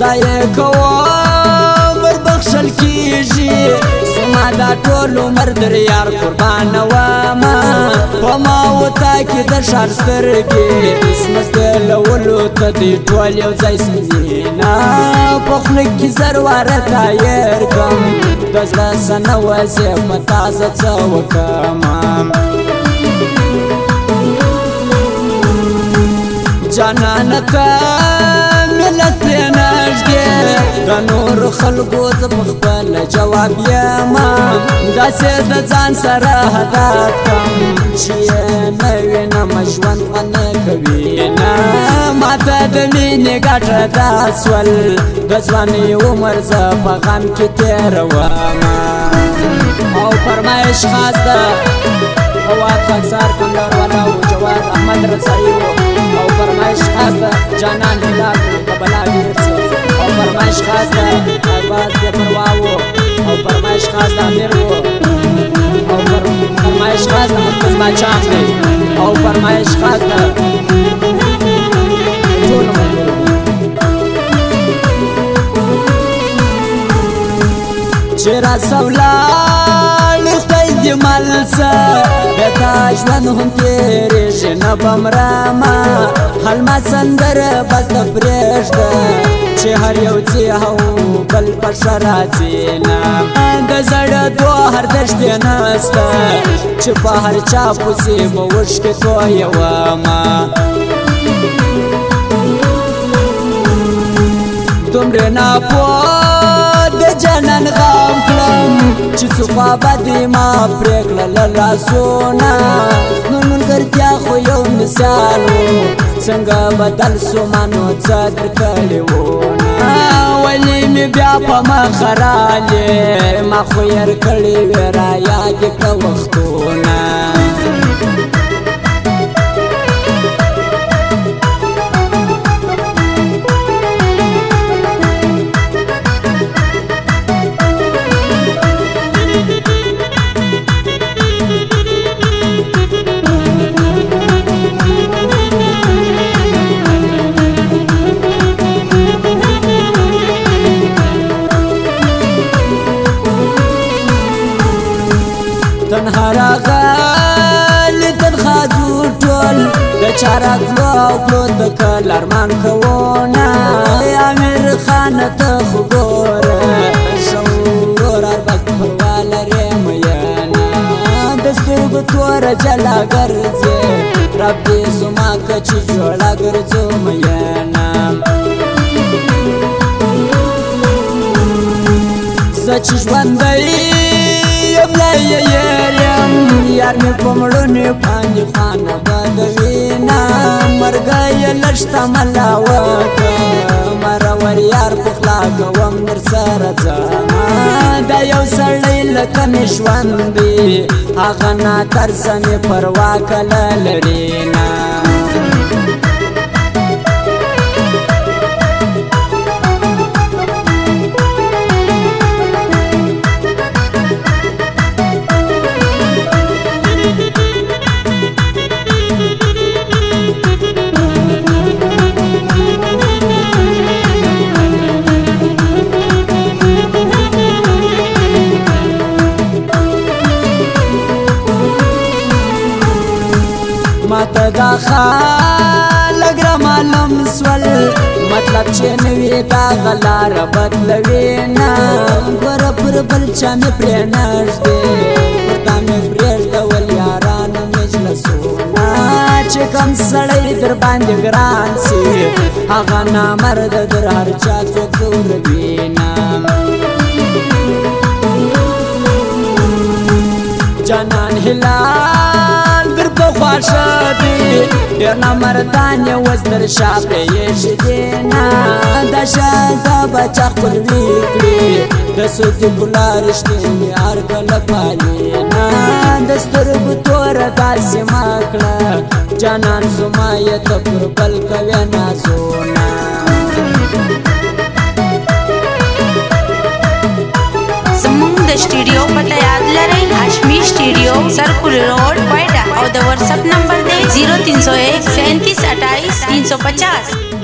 خدای کوم وربخشل کیږي زما دا ټول عمر در یار قربان وما په ما وتا کې د ښار سترګې قسمت لولو ته دې ټول یو ځای سمېنا په خوله کې زر واره تایر کم د زړه څه نه وځې په تازه څه وکړمه جانانه ته ملت پرې نږدې د نورو خلکو زه په خپله جواب یمه داسې د ځان سره هدات کړم چې یې نه وینم ژوند خوند نه کوي نه ماته د مینې ګټه دا سول د ځوانۍ عمر زه په غم کې تېرومه او فرمایش خاص ده فواد خاکسار کندهار والا و جواد احمد رضایی او فرمایش خاص ده جانان هلال قبلا ویر سے او فرمایش خاص ده عباس بے پروا و او فرمایش خاص ده امیر و او فرمایش خاص ده مرکز باچاق ده او فرمایش خاص ده ټول چې را سولاړ خدای دې مل څه بېتا ژوند هم تېرېږي نه به مرمه حلمه سندره بس د پرېږده چې هر یو ځي او بل په ښه راځي نه د زړېدو هر دښتې نسته چې په هر چا پسې به اوښکې تویومه دومره ناپوه د جانان غم کړم چې څه خوا به ما پرې کړله لاسونه ملګرتیا خو یو مثال و څنګه بدل سوما نو څه درکړې وونه ولې مې بیا په مخه رالې ما خو یې کړې وې رایاد کړه وختونه تنها راغلی تنها ځو ټول د چا راتلو او کړو د کل ارمان کوونه امیر خان ته خو ګوره ښه ورور اربک پروا لرې میینه د سترګو توره جلا ګرځې رب دې زما که چې جوړه ګرځو میینه زه چې ژوندی یم لا یې یم یار مې په مړونې باندې خانه بدوینه مرګه یې لږ تمله وکړه مرور یار په خلا کوم در سره ځمه دا یو سړی لکه مې ژوند دی هغه ناترسه مې پروا کله لري نه ماته دا خلک را معلوم سول مطلب چې نوي دا غلاره بدلوي نه ګوره پر بل چا مې پرې نږدې پر تا مې پرېږدول یارانو مجلسونه چې کوم سړی در باندې ګران سي هغه نامرده در هر چا څوک ځوروي نه جانان هلال در په خواشه دی ډېر نامردان یې اوس در شا پرېیښي دي نه دا شاده بچه خپلوي کړي د سودي ګلا رښتینې هر کله پالي نه د سترګو توره داسې مه کړه جانان زما یې ته پر بل کوې نازونه زمونږ د سټوډیو پته یاد لرئ هاشمي سټوډیو سرکل روډ کوئټه او د واتساپ نمبر دی 0301 37 28 350